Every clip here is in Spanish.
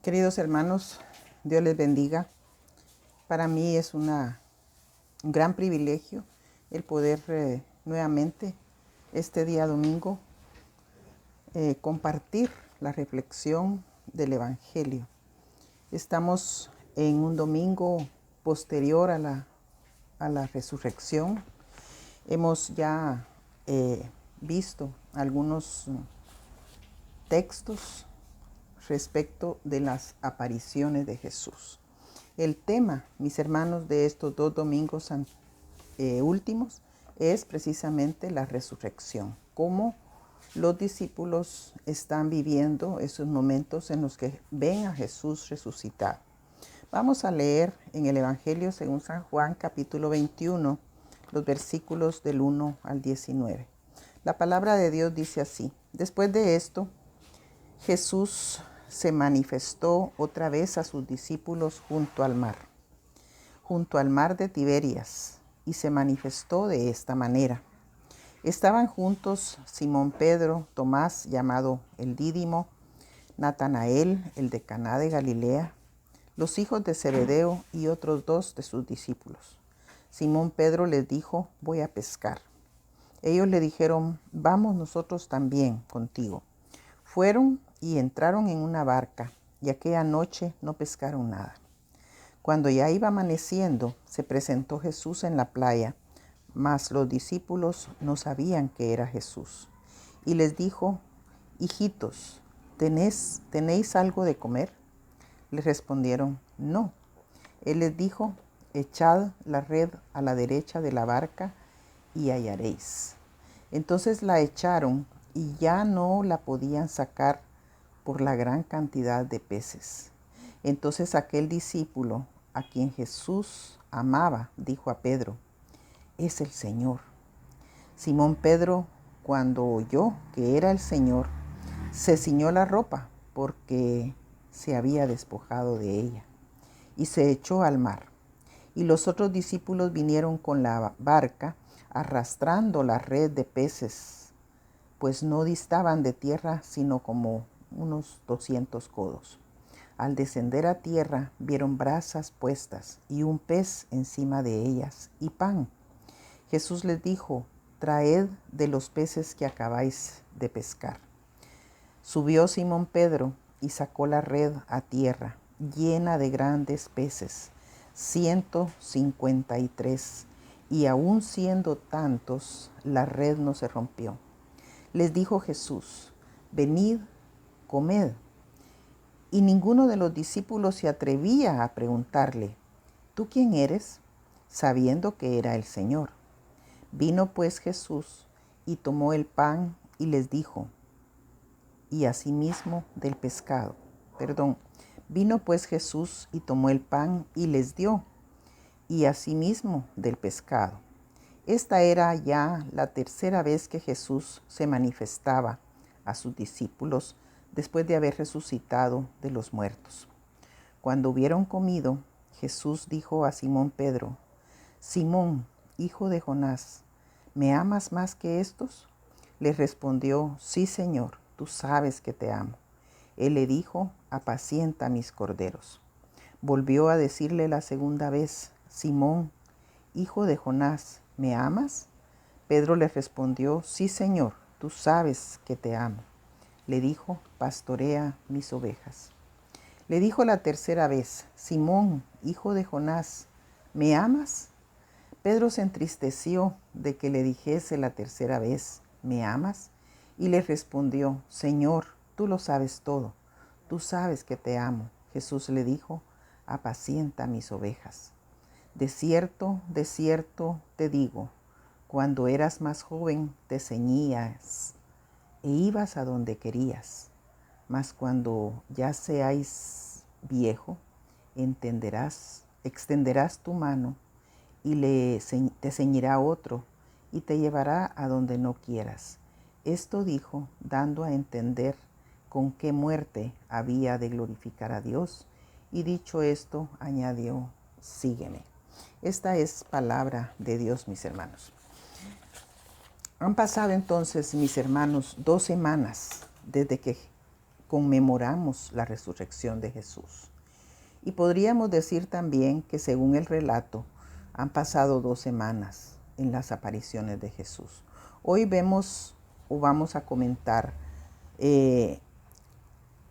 Queridos hermanos, Dios les bendiga. Para mí es un gran privilegio el poder nuevamente este día domingo compartir la reflexión del Evangelio. Estamos en un domingo posterior a la resurrección. Hemos ya visto algunos textos respecto de las apariciones de Jesús. El tema, mis hermanos, de estos dos domingos últimos es precisamente la resurrección. Cómo los discípulos están viviendo esos momentos en los que ven a Jesús resucitado. Vamos a leer en el Evangelio según San Juan, capítulo 21, los versículos del 1 al 19. La palabra de Dios dice así: Después de esto, Jesús se manifestó otra vez a sus discípulos junto al mar de Tiberias, y se manifestó de esta manera. Estaban juntos Simón Pedro, Tomás, llamado el Dídimo, Natanael, el de Caná de Galilea, los hijos de Zebedeo y otros dos de sus discípulos. Simón Pedro les dijo: voy a pescar. Ellos le dijeron: vamos nosotros también contigo. Fueron y entraron en una barca, y aquella noche no pescaron nada. Cuando ya iba amaneciendo, se presentó Jesús en la playa, mas los discípulos no sabían que era Jesús. Y les dijo: hijitos, ¿tenéis algo de comer? Les respondieron: no. Él les dijo: echad la red a la derecha de la barca y hallaréis. Entonces la echaron y ya no la podían sacar por la gran cantidad de peces. Entonces aquel discípulo a quien Jesús amaba dijo a Pedro: es el Señor. Simón Pedro, cuando oyó que era el Señor, se ciñó la ropa porque se había despojado de ella, y se echó al mar. Y los otros discípulos vinieron con la barca, arrastrando la red de peces, pues no distaban de tierra sino como unos 200 codos. Al descender a tierra, vieron brasas puestas y un pez encima de ellas y pan. Jesús les dijo: traed de los peces que acabáis de pescar. Subió Simón Pedro y sacó la red a tierra, llena de grandes peces, 153, y aun siendo tantos, la red no se rompió. Les dijo Jesús: venid, comed. Y ninguno de los discípulos se atrevía a preguntarle: ¿tú quién eres?, sabiendo que era el Señor. Vino pues Jesús y tomó el pan y les dijo, y asimismo del pescado. Vino pues Jesús y tomó el pan y les dio, y asimismo del pescado. Esta era ya la tercera vez que Jesús se manifestaba a sus discípulos después de haber resucitado de los muertos. Cuando hubieron comido, Jesús dijo a Simón Pedro: Simón, hijo de Jonás, ¿me amas más que estos? Le respondió: sí, Señor, tú sabes que te amo. Él le dijo: apacienta mis corderos. Volvió a decirle la segunda vez: Simón, hijo de Jonás, ¿me amas? Pedro le respondió: sí, Señor, tú sabes que te amo. Le dijo: pastorea mis ovejas. Le dijo la tercera vez: Simón, hijo de Jonás, ¿me amas? Pedro se entristeció de que le dijese la tercera vez: ¿me amas? Y le respondió: Señor, tú lo sabes todo, tú sabes que te amo. Jesús le dijo: apacienta mis ovejas. De cierto te digo, cuando eras más joven te ceñías e ibas a donde querías, mas cuando ya seáis viejo, extenderás tu mano y te ceñirá otro y te llevará a donde no quieras. Esto dijo, dando a entender con qué muerte había de glorificar a Dios, y dicho esto, añadió: sígueme. Esta es palabra de Dios, mis hermanos. Han pasado entonces, mis hermanos, 2 semanas desde que conmemoramos la resurrección de Jesús. Y podríamos decir también que según el relato, han pasado 2 semanas en las apariciones de Jesús. Hoy vemos o vamos a comentar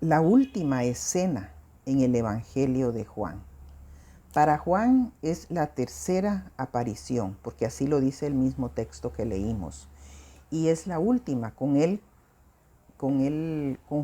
la última escena en el Evangelio de Juan. Para Juan es la tercera aparición, porque así lo dice el mismo texto que leímos. Y es la última. Con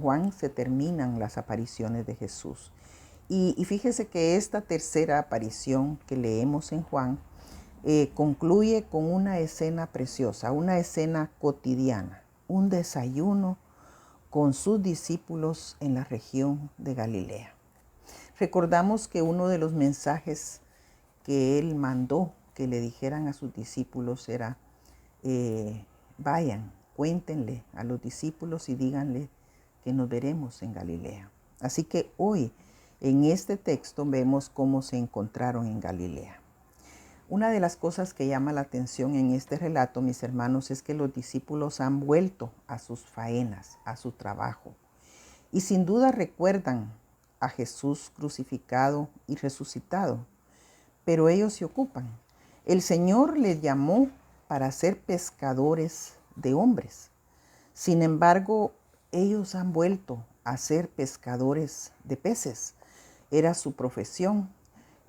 Juan se terminan las apariciones de Jesús. Y fíjese que esta tercera aparición que leemos en Juan concluye con una escena preciosa, una escena cotidiana, un desayuno con sus discípulos en la región de Galilea. Recordamos que uno de los mensajes que él mandó que le dijeran a sus discípulos era, vayan, cuéntenle a los discípulos y díganle que nos veremos en Galilea. Así que hoy en este texto vemos cómo se encontraron en Galilea. Una de las cosas que llama la atención en este relato, mis hermanos, es que los discípulos han vuelto a sus faenas, a su trabajo. Y sin duda recuerdan a Jesús crucificado y resucitado, pero ellos se ocupan. El Señor les llamó para ser pescadores de hombres. Sin embargo, ellos han vuelto a ser pescadores de peces. Era su profesión.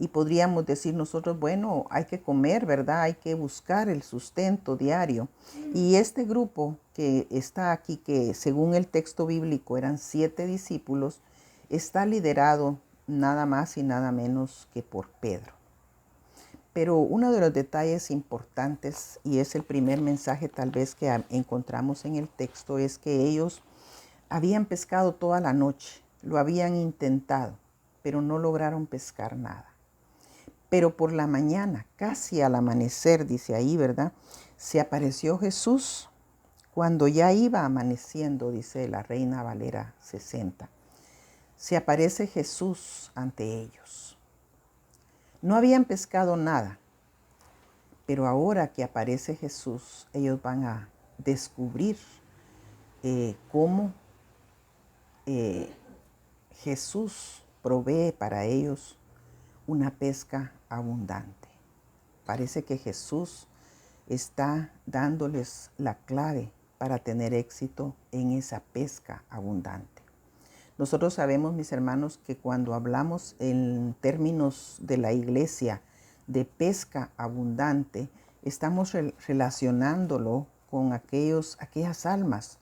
Y podríamos decir nosotros, bueno, hay que comer, ¿verdad? Hay que buscar el sustento diario. Y este grupo que está aquí, que según el texto bíblico eran 7 discípulos, está liderado nada más y nada menos que por Pedro. Pero uno de los detalles importantes, y es el primer mensaje tal vez que encontramos en el texto, es que ellos habían pescado toda la noche, lo habían intentado, pero no lograron pescar nada. Pero por la mañana, casi al amanecer, dice ahí, ¿verdad? Se apareció Jesús cuando ya iba amaneciendo, dice la Reina Valera 60. Se aparece Jesús ante ellos. No habían pescado nada, pero ahora que aparece Jesús, ellos van a descubrir cómo Jesús provee para ellos una pesca abundante. Parece que Jesús está dándoles la clave para tener éxito en esa pesca abundante. Nosotros sabemos, mis hermanos, que cuando hablamos en términos de la iglesia de pesca abundante, estamos relacionándolo con aquellas almas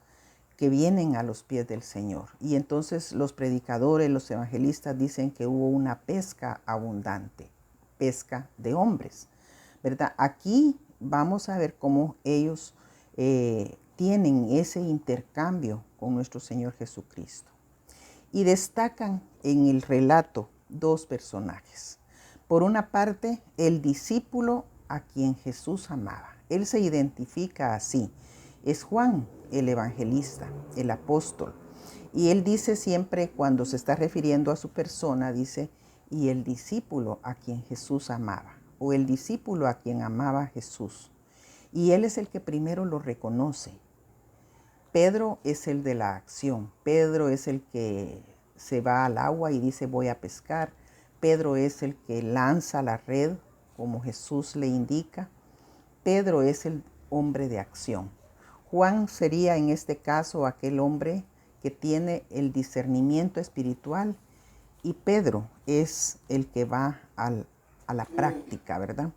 que vienen a los pies del Señor. Y entonces los predicadores, los evangelistas dicen que hubo una pesca abundante, pesca de hombres, ¿verdad? Aquí vamos a ver cómo ellos tienen ese intercambio con nuestro Señor Jesucristo. Y destacan en el relato 2 personajes. Por una parte, el discípulo a quien Jesús amaba. Él se identifica así. Es Juan, el evangelista, el apóstol. Y él dice siempre, cuando se está refiriendo a su persona, dice, y el discípulo a quien Jesús amaba, o el discípulo a quien amaba Jesús. Y él es el que primero lo reconoce. Pedro es el de la acción. Pedro es el que se va al agua y dice, voy a pescar. Pedro es el que lanza la red, como Jesús le indica. Pedro es el hombre de acción. Juan sería en este caso aquel hombre que tiene el discernimiento espiritual y Pedro es el que va a la práctica, ¿verdad?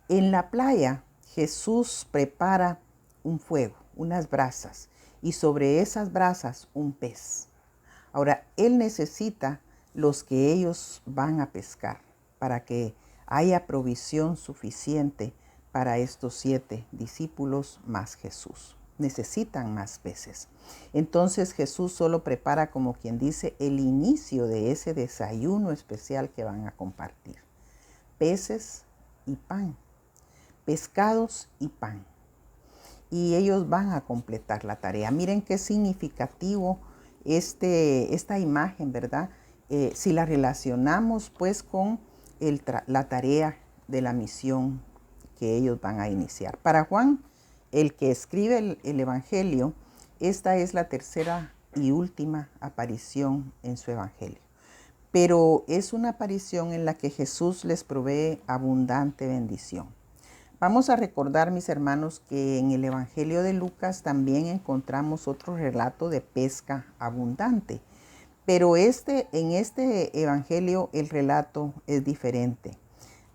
En la playa Jesús prepara un fuego, unas brasas, y sobre esas brasas un pez. Ahora, él necesita los que ellos van a pescar para que haya provisión suficiente para estos 7 discípulos más Jesús. Necesitan más peces. Entonces Jesús solo prepara, como quien dice, el inicio de ese desayuno especial que van a compartir. Peces y pan, pescados y pan. Y ellos van a completar la tarea. Miren qué significativo esta imagen, ¿verdad? Si la relacionamos pues con la tarea de la misión que ellos van a iniciar. Para Juan, el que escribe el Evangelio, esta es la tercera y última aparición en su evangelio. Pero es una aparición en la que Jesús les provee abundante bendición. Vamos a recordar, mis hermanos, que en el Evangelio de Lucas también encontramos otro relato de pesca abundante. Pero en este Evangelio el relato es diferente.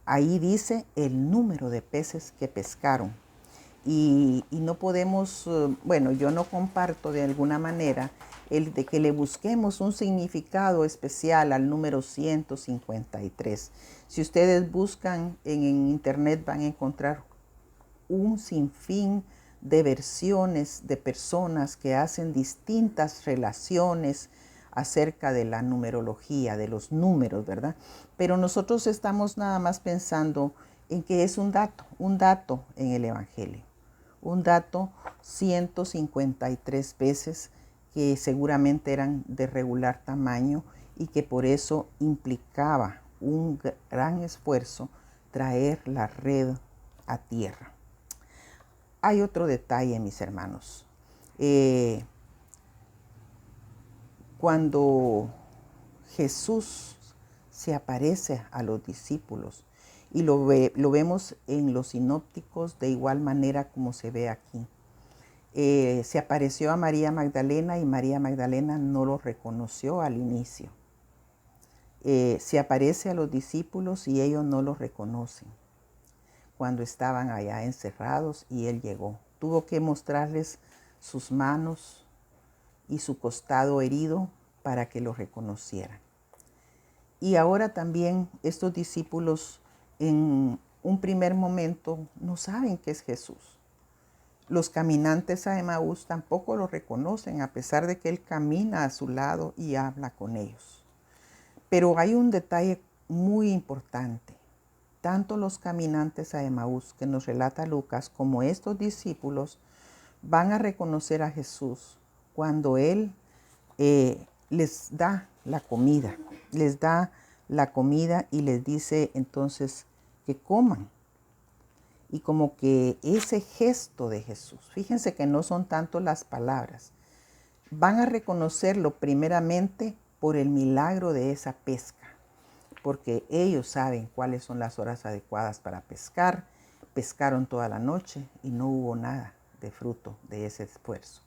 Ahí dice el número de peces que pescaron. Y no podemos, bueno, yo no comparto de alguna manera el de que le busquemos un significado especial al número 153. Si ustedes buscan en internet van a encontrar un sinfín de versiones de personas que hacen distintas relaciones acerca de la numerología, de los números, ¿verdad? Pero nosotros estamos nada más pensando en que es un dato en el Evangelio. Un dato 153 veces que seguramente eran de regular tamaño y que por eso implicaba un gran esfuerzo traer la red a tierra. Hay otro detalle, mis hermanos. Cuando Jesús se aparece a los discípulos, y lo vemos en los sinópticos de igual manera como se ve aquí. Se apareció a María Magdalena y María Magdalena no lo reconoció al inicio. Se aparece a los discípulos y ellos no lo reconocen cuando estaban allá encerrados y él llegó. Tuvo que mostrarles sus manos y su costado herido para que lo reconocieran. Y ahora también estos discípulos en un primer momento no saben que es Jesús. Los caminantes a Emaús tampoco lo reconocen a pesar de que él camina a su lado y habla con ellos. Pero hay un detalle muy importante. Tanto los caminantes a Emaús que nos relata Lucas como estos discípulos van a reconocer a Jesús cuando él les da la comida. Les da la comida y les dice entonces que coman. Y como que ese gesto de Jesús, fíjense que no son tanto las palabras, van a reconocerlo primeramente por el milagro de esa pesca, porque ellos saben cuáles son las horas adecuadas para pescar. Pescaron toda la noche y no hubo nada de fruto de ese esfuerzo.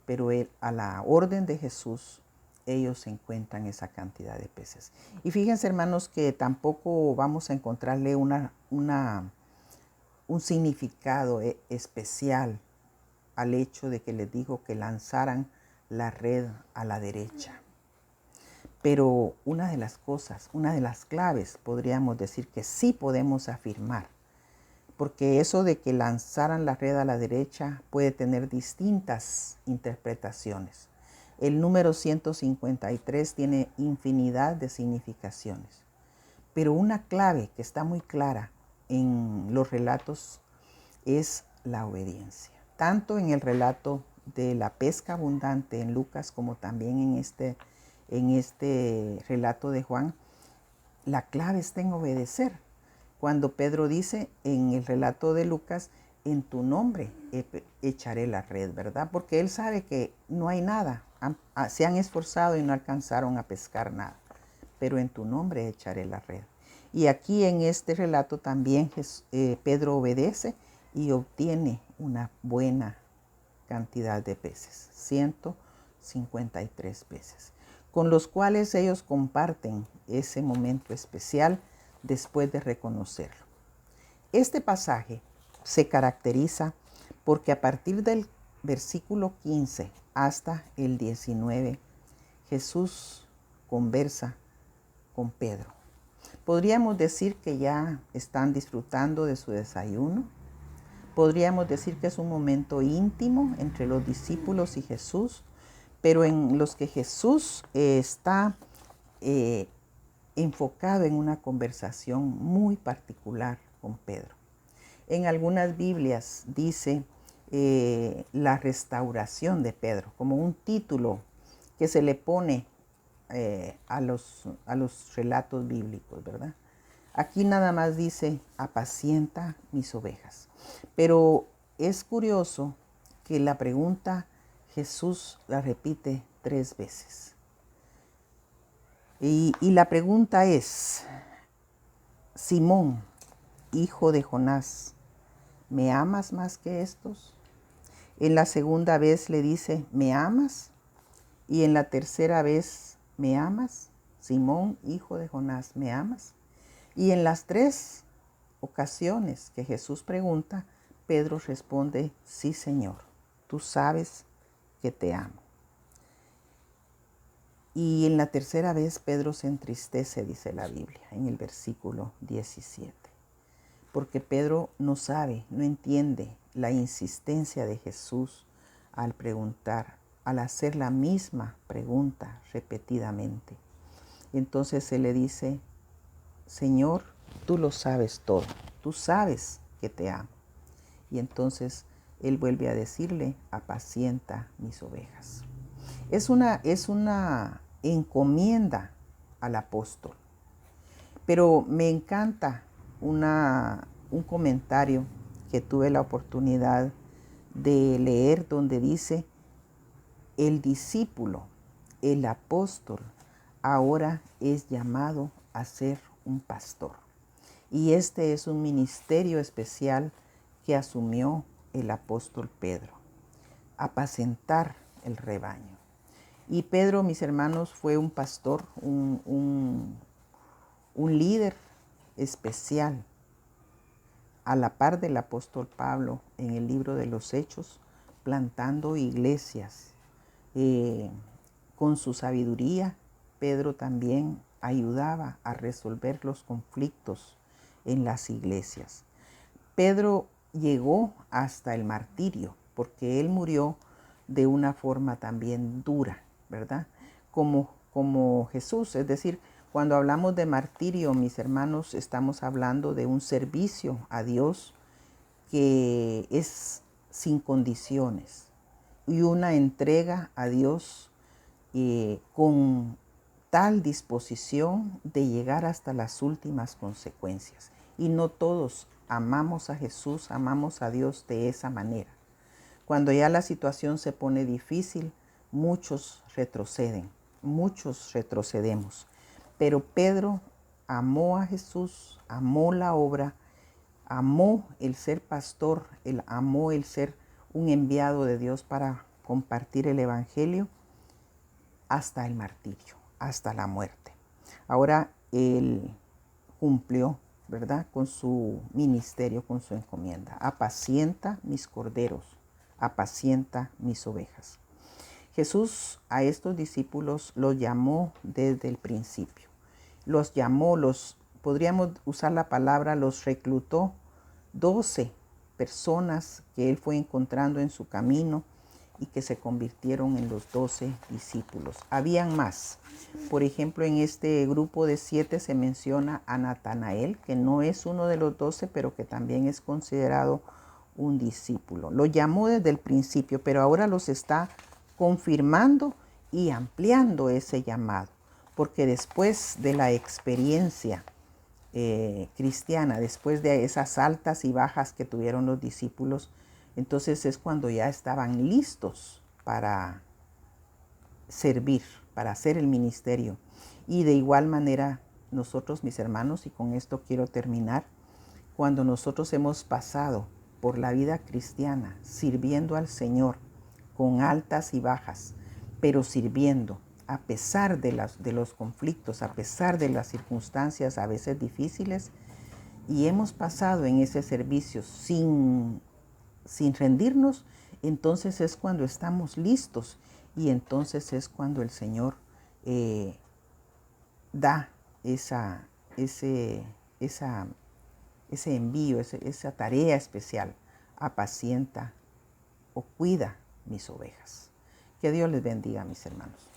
Pero a la orden de Jesús, ellos encuentran esa cantidad de peces. Y fíjense, hermanos, que tampoco vamos a encontrarle un significado especial al hecho de que les dijo que lanzaran la red a la derecha. Pero una de las cosas, una de las claves, podríamos decir que sí podemos afirmar, porque eso de que lanzaran la red a la derecha puede tener distintas interpretaciones. El número 153 tiene infinidad de significaciones, pero una clave que está muy clara en los relatos es la obediencia. Tanto en el relato de la pesca abundante en Lucas como también en este relato de Juan, la clave está en obedecer. Cuando Pedro dice en el relato de Lucas, en tu nombre echaré la red, ¿verdad? Porque él sabe que no hay nada. Se han esforzado y no alcanzaron a pescar nada. Pero en tu nombre echaré la red. Y aquí en este relato también Pedro obedece y obtiene una buena cantidad de peces, 153 peces, con los cuales ellos comparten ese momento especial después de reconocerlo. Este pasaje se caracteriza porque a partir del versículo 15 hasta el 19, Jesús conversa con Pedro. Podríamos decir que ya están disfrutando de su desayuno. Podríamos decir que es un momento íntimo entre los discípulos y Jesús, pero en los que Jesús está enfocado en una conversación muy particular con Pedro. En algunas Biblias dice la restauración de Pedro, como un título que se le pone a los relatos bíblicos, ¿verdad? Aquí nada más dice, apacienta mis ovejas. Pero es curioso que la pregunta Jesús la repite 3 veces. Y la pregunta es, Simón, hijo de Jonás, ¿me amas más que estos? En la segunda vez le dice, ¿me amas? Y en la tercera vez, ¿me amas? Simón, hijo de Jonás, ¿me amas? Y en las 3 ocasiones que Jesús pregunta, Pedro responde, sí, Señor, tú sabes que te amo. Y en la tercera vez Pedro se entristece, dice la Biblia, en el versículo 17. Porque Pedro no sabe, no entiende la insistencia de Jesús al preguntar, al hacer la misma pregunta repetidamente. Entonces él le dice, Señor, tú lo sabes todo, tú sabes que te amo. Y entonces él vuelve a decirle, apacienta mis ovejas. Es una encomienda al apóstol. Pero me encanta un comentario que tuve la oportunidad de leer donde dice, el discípulo, el apóstol, ahora es llamado a ser un pastor. Y este es un ministerio especial que asumió el apóstol Pedro, apacentar el rebaño. Y Pedro, mis hermanos, fue un pastor, un líder especial, a la par del apóstol Pablo en el libro de los Hechos, plantando iglesias. Con su sabiduría, Pedro también ayudaba a resolver los conflictos en las iglesias. Pedro llegó hasta el martirio, porque él murió de una forma también dura, ¿verdad? Como Jesús, es decir, cuando hablamos de martirio, mis hermanos, estamos hablando de un servicio a Dios que es sin condiciones y una entrega a Dios con tal disposición de llegar hasta las últimas consecuencias. Y no todos amamos a Jesús, amamos a Dios de esa manera. Cuando ya la situación se pone difícil, muchos retroceden, muchos retrocedemos. Pero Pedro amó a Jesús, amó la obra, amó el ser pastor, amó el ser un enviado de Dios para compartir el evangelio hasta el martirio, hasta la muerte. Ahora él cumplió, ¿verdad?, con su ministerio, con su encomienda. Apacienta mis corderos, apacienta mis ovejas. Jesús a estos discípulos los llamó desde el principio. Los llamó, podríamos usar la palabra, los reclutó 12 personas que él fue encontrando en su camino y que se convirtieron en los 12 discípulos. Habían más. Por ejemplo, en este grupo de 7 se menciona a Natanael, que no es uno de los 12, pero que también es considerado un discípulo. Lo llamó desde el principio, pero ahora los está confirmando y ampliando ese llamado, porque después de la experiencia cristiana, después de esas altas y bajas que tuvieron los discípulos, entonces es cuando ya estaban listos para servir, para hacer el ministerio. Y de igual manera nosotros, mis hermanos, y con esto quiero terminar, cuando nosotros hemos pasado por la vida cristiana sirviendo al Señor con altas y bajas, pero sirviendo a pesar de los conflictos, a pesar de las circunstancias a veces difíciles, y hemos pasado en ese servicio sin rendirnos, entonces es cuando estamos listos y entonces es cuando el Señor da ese envío, esa tarea especial, apacienta o cuida mis ovejas. Que Dios les bendiga, mis hermanos.